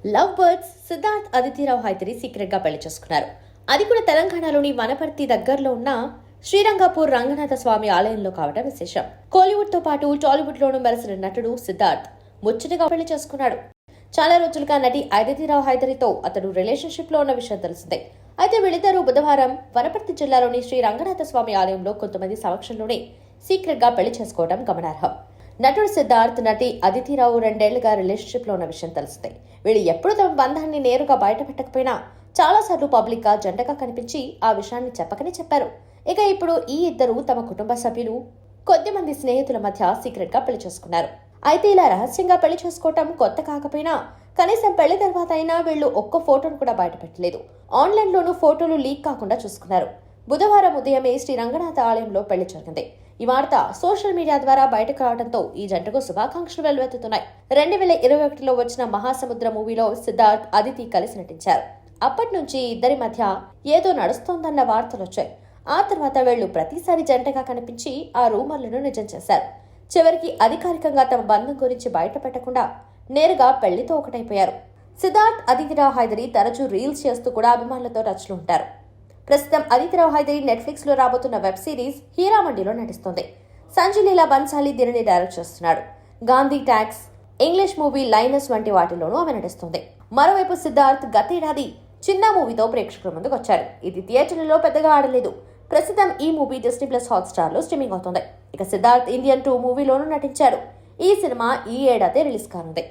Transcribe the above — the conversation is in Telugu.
Love birds Siddharth Aditi Rao Hydari secret గా పెళ్లి చేసుకున్నారు. అది కూడా తెలంగాణలోని వనపర్తి దగ్గరలో ఉన్న శ్రీరంగపూర్ రంగనాథ స్వామి ఆలయంలో కావడం విశేషం. కోలీవుడ్ తో పాటు టాలీవుడ్ లోనూ మెరిసిన నటుడు సిద్ధార్థ్ ముచ్చటగా పెళ్లి చేసుకున్నాడు. చాలా రోజులుగా నటి అదితిరావు హైదరితో అతడు రిలేషన్షిప్ లో ఉన్న విషయం తెలిసిందే. అయితే వీళ్ళిద్దరూ బుధవారం వనపర్తి జిల్లాలోని శ్రీ రంగనాథ స్వామి ఆలయంలో కొంతమంది సమక్షంలోనే సీక్రెట్ గా పెళ్లి చేసుకోవడం గమనార్హం. నటుడు సిద్ధార్థ్ నటి అదితిరావు 2 ఏళ్లుగా రిలేషన్షిప్ లో ఉన్న విషయం తెలిసిందే. వీళ్ళు ఎప్పుడు తమ బంధాన్ని నేరుగా బయట పెట్టకపోయినా చాలాసార్లు పబ్లిక్ గా జంటగా కనిపించి ఆ విషయాన్ని చెప్పకనే చెప్పారు. ఇక ఇప్పుడు ఈ ఇద్దరు తమ కుటుంబ సభ్యులు కొద్దిమంది స్నేహితుల మధ్య సీక్రెట్ గా పెళ్లి చేసుకున్నారు. అయితే ఇలా రహస్యంగా పెళ్లి చేసుకోవటం కొత్త కాకపోయినా కనీసం పెళ్లి తర్వాత అయినా వీళ్ళు ఒక్క ఫోటోను కూడా బయట పెట్టలేదు. ఆన్లైన్ లోనూ ఫోటోలు లీక్ కాకుండా చూసుకున్నారు. బుధవారం ఉదయమే శ్రీ రంగనాథ ఆలయంలో పెళ్లి జరిగింది. ఈ వార్త సోషల్ మీడియా ద్వారా బయటకు రావడంతో ఈ జంటకు శుభాకాంక్షలు వెల్లువెత్తుతున్నాయి. 2021లో వచ్చిన మహాసముద్ర మూవీలో సిద్ధార్థ్ అదితి కలిసి నటించారు. అప్పటి నుంచి ఇద్దరి మధ్య ఏదో నడుస్తోందన్న వార్తలు వచ్చాయి. ఆ తర్వాత వీళ్లు ప్రతిసారి జంటగా కనిపించి ఆ రూమర్లను నిజం చేశారు. చివరికి అధికారికంగా తమ బంధం గురించి బయట పెట్టకుండా నేరుగా పెళ్లితో ఒకటైపోయారు. సిద్ధార్థ్ అదితిరావు హైదరి తరచూ రీల్స్ చేస్తూ కూడా అభిమానులతో టచ్ లో ఉంటారు. ప్రస్తుతం అదితిరావు హైదరి నెట్ఫ్లిక్స్ లో రాబోతున్న వెబ్ సిరీస్ హీరామండిలో నటిస్తోంది. సంజయ్ లీలా బన్సాలి దీనిని డైరెక్ట్ చేస్తున్నాడు. గాంధీ ట్యాక్స్, ఇంగ్లీష్ మూవీ లైనస్ వంటి వాటిలోనూ ఆమె నటిస్తుంది. మరోవైపు సిద్ధార్థ్ గతేడాది చిన్న మూవీతో ప్రేక్షకుల ముందుకు వచ్చాడు. ఇది థియేటర్లలో పెద్దగా ఆడలేదు. ప్రస్తుతం ఈ మూవీ Disney+ హాట్‌స్టార్ లో స్ట్రీమింగ్ అవుతుంది. ఇక సిద్ధార్థ్ ఇండియన్ 2 మూవీలోనూ నటించాడు. ఈ సినిమా ఈ ఏడాది రిలీజ్ కానుంది.